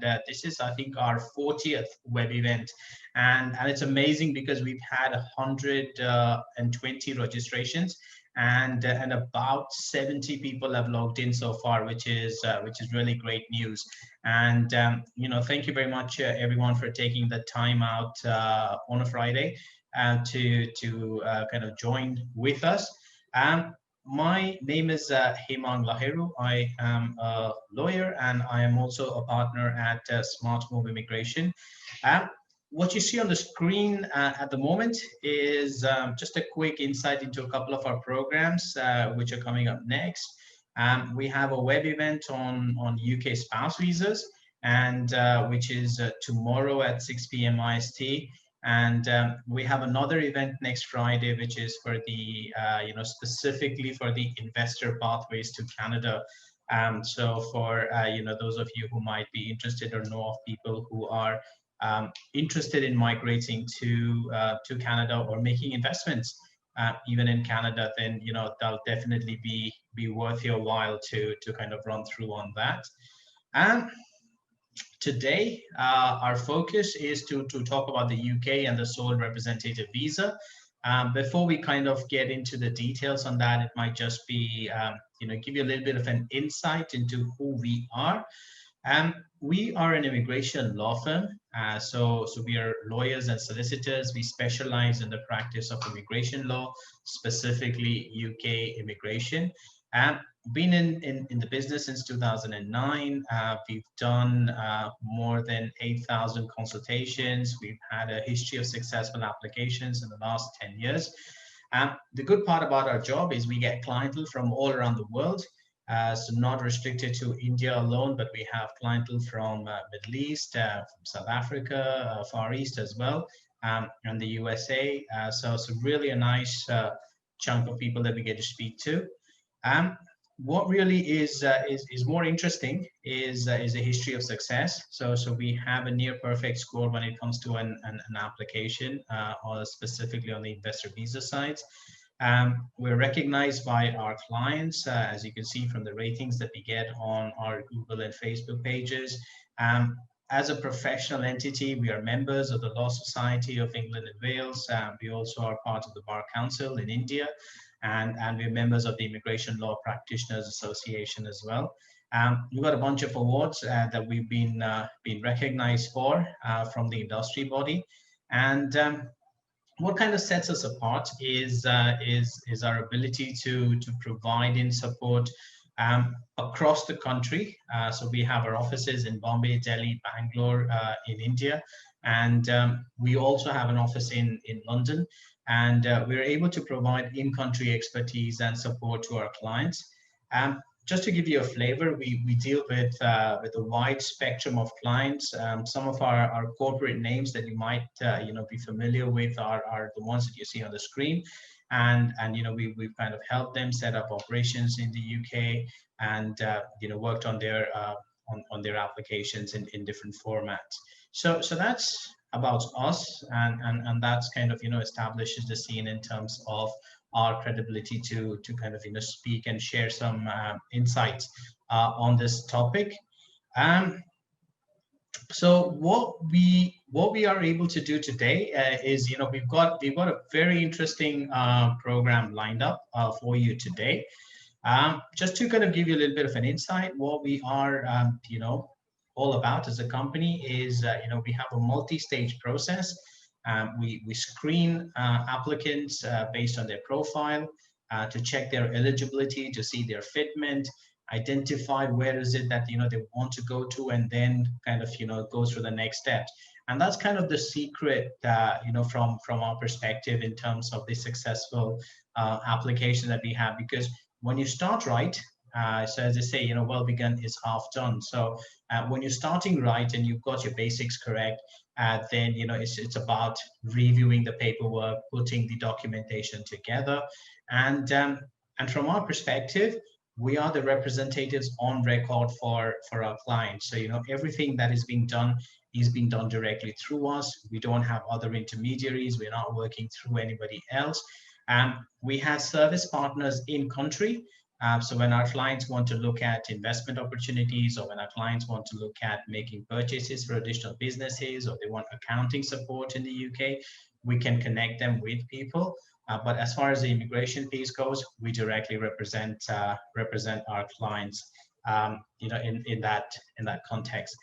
and this is, I think, our 40th web event, and it's amazing because we've had 120 registrations, and about 70 people have logged in so far, which is really great news. And thank you very much, everyone, for taking the time out on a Friday to kind of join with us. My name is Hemang Laaheru. I am a lawyer, and I am also a partner at SmartMove Immigration. What you see on the screen at the moment is just a quick insight into a couple of our programs which are coming up next. We have a web event on UK spouse visas, and which is tomorrow at 6 p.m. IST. And we have another event next Friday, which is for the, specifically for the investor pathways to Canada. So for, those of you who might be interested or know of people who are interested in migrating to Canada or making investments even in Canada, then that'll definitely be worth your while to kind of run through on that. Today, our focus is to talk about the UK and the sole representative visa. Before we kind of get into the details on that, it might just be, give you a little bit of an insight into who we are. We are an immigration law firm. So we are lawyers and solicitors. We specialize in the practice of immigration law, specifically UK immigration. Been in the business since 2009. We've done more than 8,000 consultations. We've had a history of successful applications in the last 10 years. The good part about our job is we get clientele from all around the world. So not restricted to India alone, but we have clientele from Middle East, from South Africa, Far East as well, and the USA. So really a nice chunk of people that we get to speak to. What really is more interesting is a history of success. So we have a near perfect score when it comes to an application, or specifically on the investor visa side. We're recognized by our clients, as you can see from the ratings that we get on our Google and Facebook pages. As a professional entity, we are members of the Law Society of England and Wales. We also are part of the Bar Council in India, and we're members of the Immigration Law Practitioners Association as well. We've got a bunch of awards that we've been recognized for from the industry body. And what kind of sets us apart is our ability to provide in support across the country. So we have our offices in Bombay, Delhi, Bangalore, in India, and we also have an office in London. And we're able to provide in-country expertise and support to our clients. Just to give you a flavor, we deal with a wide spectrum of clients. Some of our corporate names that you might be familiar with are the ones that you see on the screen, and we've kind of helped them set up operations in the UK, and worked on their applications in different formats. So that's about us, and that's kind of establishes the scene in terms of our credibility to kind of speak and share some insights on this topic. So what we are able to do today is we've got a very interesting program lined up for you today. Just to kind of give you a little bit of an insight, what we are all about as a company is we have a multi-stage process. We screen applicants based on their profile to check their eligibility, to see their fitment, identify where is it that they want to go to, and then kind of go through the next steps. And that's kind of the secret from our perspective in terms of the successful application that we have. Because when you start right, so as they say, well begun is half done. So when you're starting right and you've got your basics correct, then it's about reviewing the paperwork, putting the documentation together, and from our perspective, we are the representatives on record for our clients. So everything that is being done directly through us. We don't have other intermediaries. We're not working through anybody else. We have service partners in country So when our clients want to look at investment opportunities, or when our clients want to look at making purchases for additional businesses, or they want accounting support in the UK, we can connect them with people. But as far as the immigration piece goes, we directly represent our clients, in that context.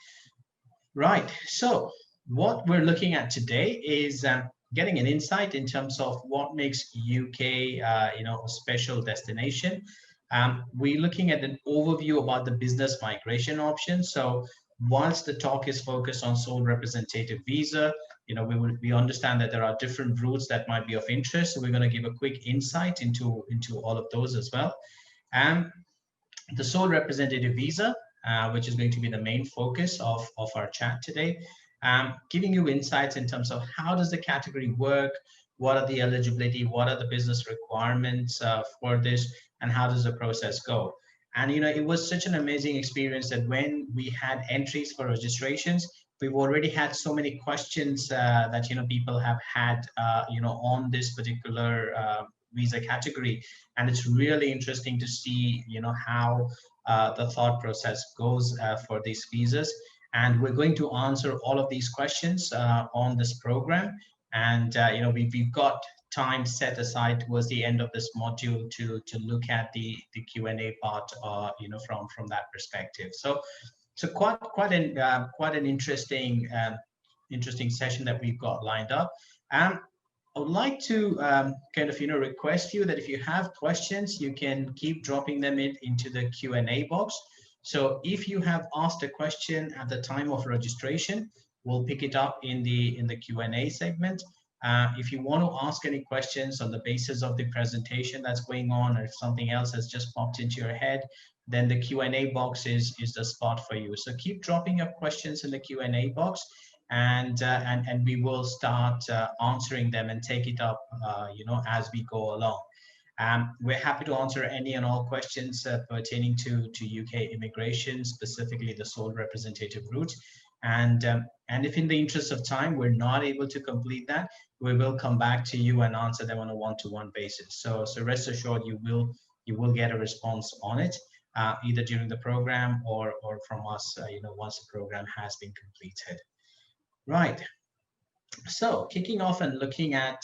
Right. So what we're looking at today is getting an insight in terms of what makes UK, a special destination. We're looking at an overview about the business migration options. So whilst the talk is focused on sole representative visa, we understand that there are different routes that might be of interest. So we're going to give a quick insight into all of those as well. The sole representative visa, which is going to be the main focus of our chat today, giving you insights in terms of how does the category work, what are the eligibility, what are the business requirements for this, and how does the process go. And it was such an amazing experience that when we had entries for registrations, we've already had so many questions that people have had on this particular visa category, and it's really interesting to see how the thought process goes for these visas. And we're going to answer all of these questions on this program, and we've got time set aside towards the end of this module to look at the Q&A part from that perspective. So quite an interesting session that we've got lined up. I would like to kind of request you that if you have questions, you can keep dropping them into the Q&A box. So if you have asked a question at the time of registration, we'll pick it up in the Q&A segment. If you want to ask any questions on the basis of the presentation that's going on, or if something else has just popped into your head, then the Q&A box is the spot for you. So keep dropping your questions in the Q&A box, and we will start answering them and take it up as we go along. We're happy to answer any and all questions pertaining to UK immigration, specifically the sole representative route. And if in the interest of time we're not able to complete that, we will come back to you and answer them on a one-to-one basis. So rest assured, you will get a response on it, either during the program or from us once the program has been completed. Right. So kicking off and looking at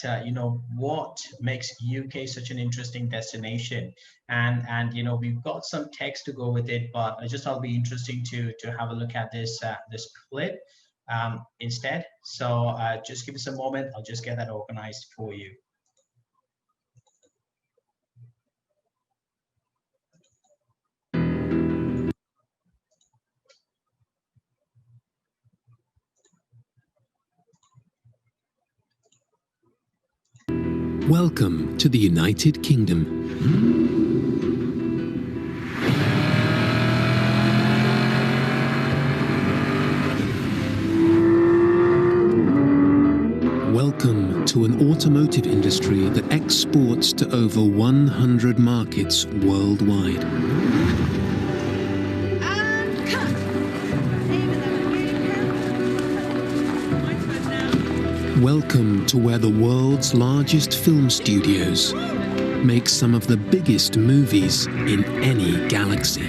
what makes UK such an interesting destination, and we've got some text to go with it, but I just thought it'll be interesting to have a look at this clip instead. So just give us a moment. I'll just get that organized for you. Welcome to the United Kingdom. Welcome to an automotive industry that exports to over 100 markets worldwide. Welcome to where the world's largest film studios make some of the biggest movies in any galaxy.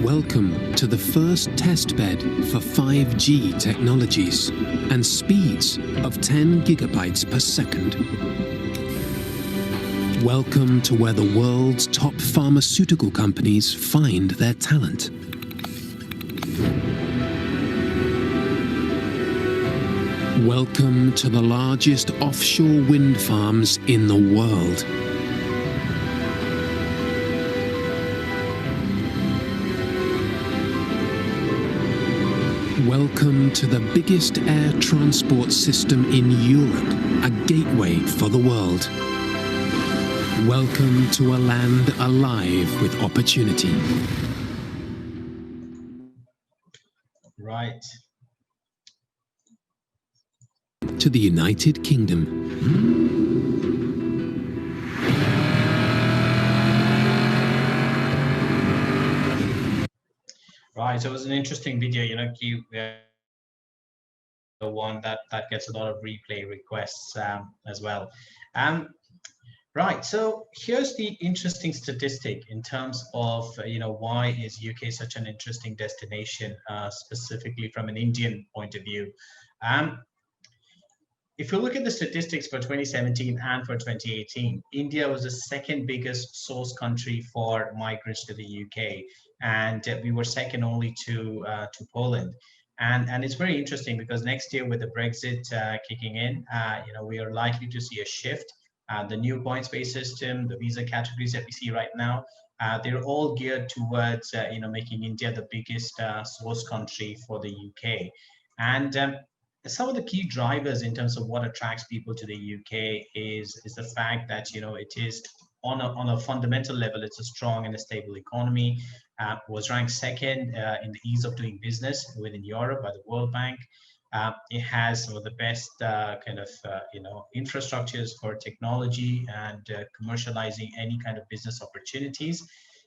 Welcome to the first test bed for 5G technologies and speeds of 10 gigabytes per second. Welcome to where the world's top pharmaceutical companies find their talent. Welcome to the largest offshore wind farms in the world. Welcome to the biggest air transport system in Europe, a gateway for the world. Welcome to a land alive with opportunity. Right. To the United Kingdom. Right, so it was an interesting video, one that gets a lot of replay requests as well. Right, so here's the interesting statistic in terms of why is UK such an interesting destination, specifically from an Indian point of view. If you look at the statistics for 2017 and for 2018, India was the second biggest source country for migrants to the UK, and we were second only to Poland. And it's very interesting because next year with the Brexit kicking in, we are likely to see a shift. The new points-based system, the visa categories that we see right now, they're all geared towards making India the biggest source country for the UK. And some of the key drivers in terms of what attracts people to the UK is the fact that it is on a fundamental level, it's a strong and a stable economy. Was ranked second in the ease of doing business within Europe by the World Bank. It has some of the best infrastructures for technology and commercializing any kind of business opportunities.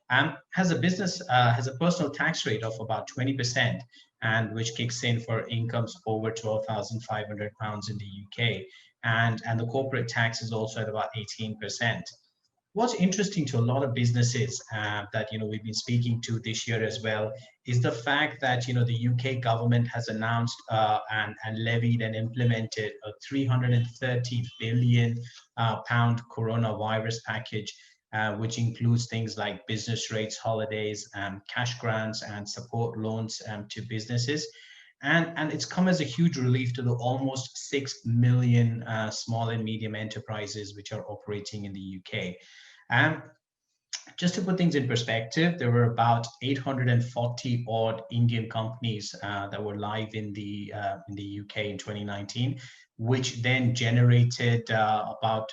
Has a personal tax rate of about 20%, and which kicks in for incomes over £12,500 in the UK, and the corporate tax is also at about 18%. What's interesting to a lot of businesses that we've been speaking to this year as well is the fact that the UK government has announced and levied and implemented a £330 billion pound coronavirus package, which includes things like business rates, holidays, cash grants, and support loans to businesses. And it's come as a huge relief to the almost 6 million small and medium enterprises which are operating in the UK. Just to put things in perspective, there were about 840 odd Indian companies that were live in the UK in 2019, which then generated about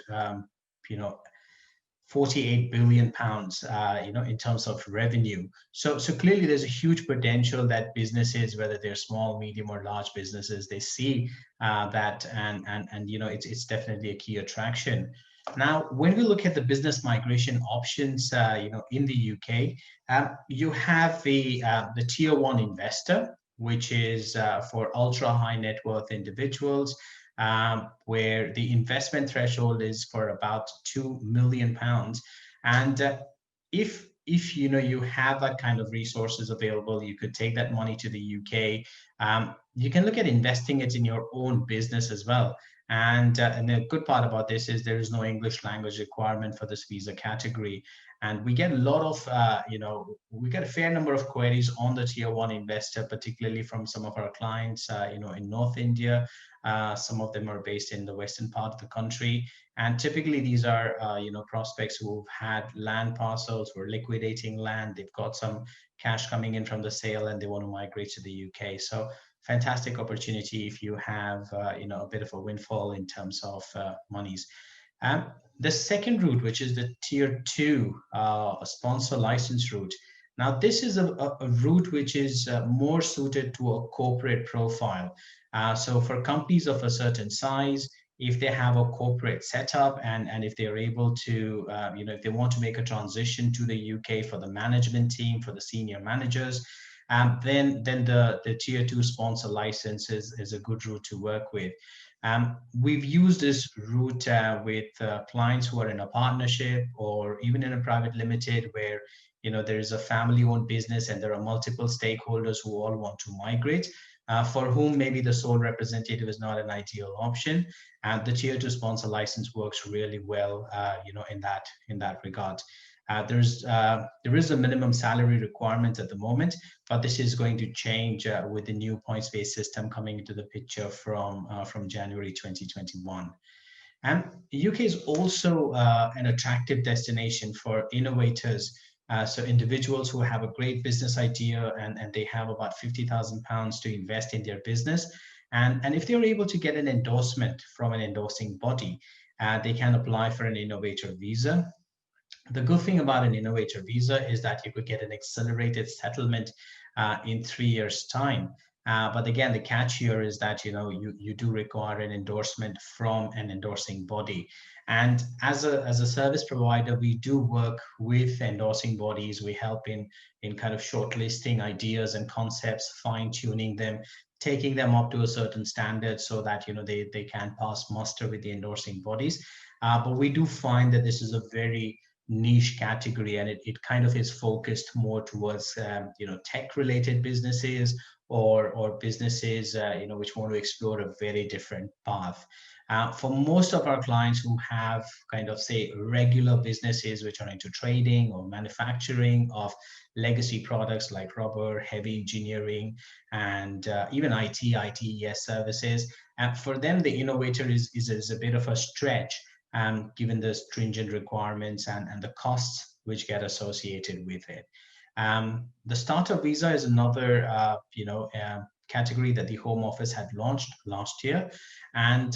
48 billion pounds, in terms of revenue. So clearly there's a huge potential that businesses, whether they're small, medium, or large businesses, they see that, and it's definitely a key attraction. Now, when we look at the business migration options, in the UK, you have the tier one investor, which is for ultra high net worth individuals, where the investment threshold is for about £2 million. And if you have that kind of resources available, you could take that money to the UK. You can look at investing it in your own business as well. And the good part about this is there is no English language requirement for this visa category. And we get a lot of, we get a fair number of queries on the tier one investor, particularly from some of our clients, in North India. Some of them are based in the western part of the country. And typically these are, prospects who've had land parcels, who are liquidating land. They've got some cash coming in from the sale and they want to migrate to the UK. So fantastic opportunity if you have, a bit of a windfall in terms of monies. The second route, which is the tier two sponsor license route. Now, this is a route which is more suited to a corporate profile. So for companies of a certain size, if they have a corporate setup and if they're able to, if they want to make a transition to the UK for the management team, for the senior managers, then the tier two sponsor license is a good route to work with. We've used this route with clients who are in a partnership or even in a private limited where there is a family-owned business and there are multiple stakeholders who all want to migrate, for whom maybe the sole representative is not an ideal option. And the tier two sponsor license works really well, in that regard. There is a minimum salary requirement at the moment, but this is going to change with the new points-based system coming into the picture from January 2021. And the UK is also an attractive destination for innovators. So individuals who have a great business idea and they have about £50,000 to invest in their business. And if they're able to get an endorsement from an endorsing body, they can apply for an innovator visa. The good thing about an innovator visa is that you could get an accelerated settlement in 3 years' time. But again, the catch here is that you do require an endorsement from an endorsing body. And as a service provider, we do work with endorsing bodies. We help in kind of shortlisting ideas and concepts, fine-tuning them, taking them up to a certain standard so that they can pass muster with the endorsing bodies. But we do find that this is a very niche category, and it kind of is focused more towards tech related businesses, or businesses which want to explore a very different path. For most of our clients who have kind of, say, regular businesses which are into trading or manufacturing of legacy products like rubber, heavy engineering, and even ITES services, for them, the innovator is a bit of a stretch, given the stringent requirements and the costs which get associated with it. The startup visa is another, category that the Home Office had launched last year, and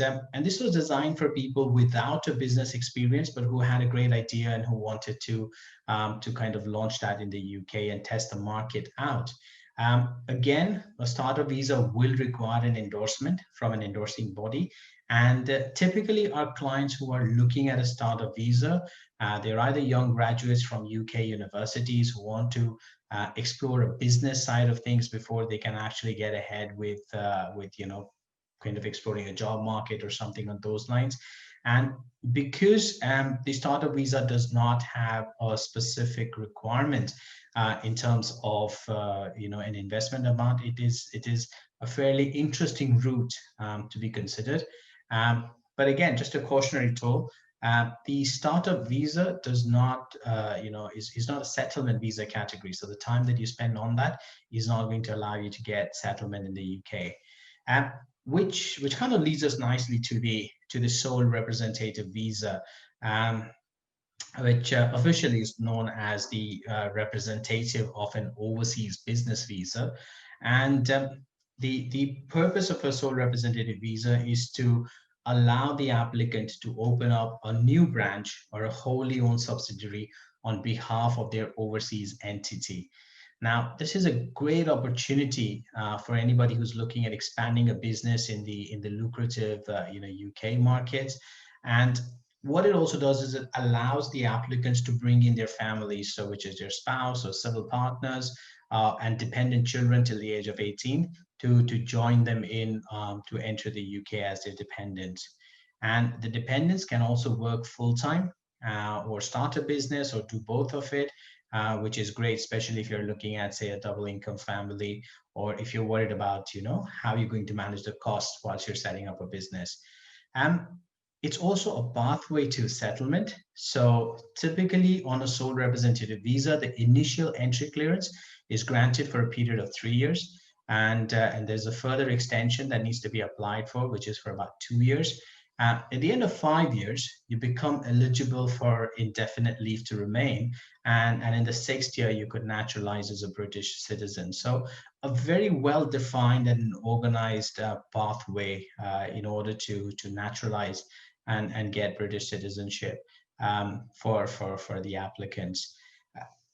this was designed for people without a business experience, but who had a great idea and who wanted to kind of launch that in the UK and test the market out. Again, a startup visa will require an endorsement from an endorsing body. And typically, our clients who are looking at a startup visa, they're either young graduates from UK universities who want to explore a business side of things before they can actually get ahead with kind of exploring a job market or something on those lines. And because the startup visa does not have a specific requirement in terms of an investment amount, it is a fairly interesting route to be considered. But again, just a cautionary tale. The startup visa does not, is not a settlement visa category. So the time that you spend on that is not going to allow you to get settlement in the UK. Which kind of leads us nicely to the sole representative visa, which officially is known as the representative of an overseas business visa. And the purpose of a sole representative visa is to allow the applicant to open up a new branch or a wholly owned subsidiary on behalf of their overseas entity. Now, this is a great opportunity for anybody who's looking at expanding a business in the lucrative UK markets. And what it also does is it allows the applicants to bring in their families, so which is their spouse or civil partners and dependent children till the age of 18, to join them in to enter the UK as their dependents. And the dependents can also work full-time or start a business or do both of it, which is great, especially if you're looking at, say, a double income family, or if you're worried about, how you're going to manage the costs whilst you're setting up a business. It's also a pathway to settlement. So typically on a sole representative visa, the initial entry clearance is granted for a period of 3 years. And there's a further extension that needs to be applied for, which is for about 2 years. At the end of 5 years, you become eligible for indefinite leave to remain. And in the 6th year, you could naturalize as a British citizen. So a very well-defined and organized pathway in order to naturalize and get British citizenship for the applicants.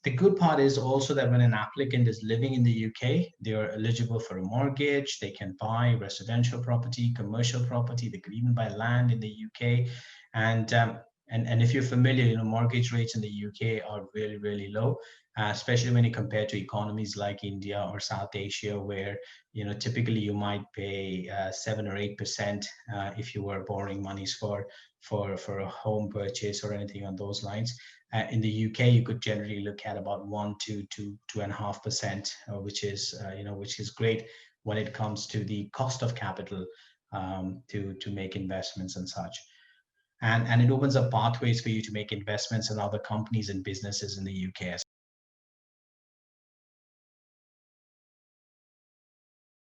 The good part is also that when an applicant is living in the UK, they are eligible for a mortgage. They can buy residential property, commercial property. They could even buy land in the UK. And if you're familiar, mortgage rates in the UK are really, really low, especially when you compare to economies like India or South Asia, where typically you might pay 7 or 8% if you were borrowing monies for a home purchase or anything on those lines. In the UK, you could generally look at about 1 to 2.5%, which is great when it comes to the cost of capital to make investments and such. And it opens up pathways for you to make investments in other companies and businesses in the UK as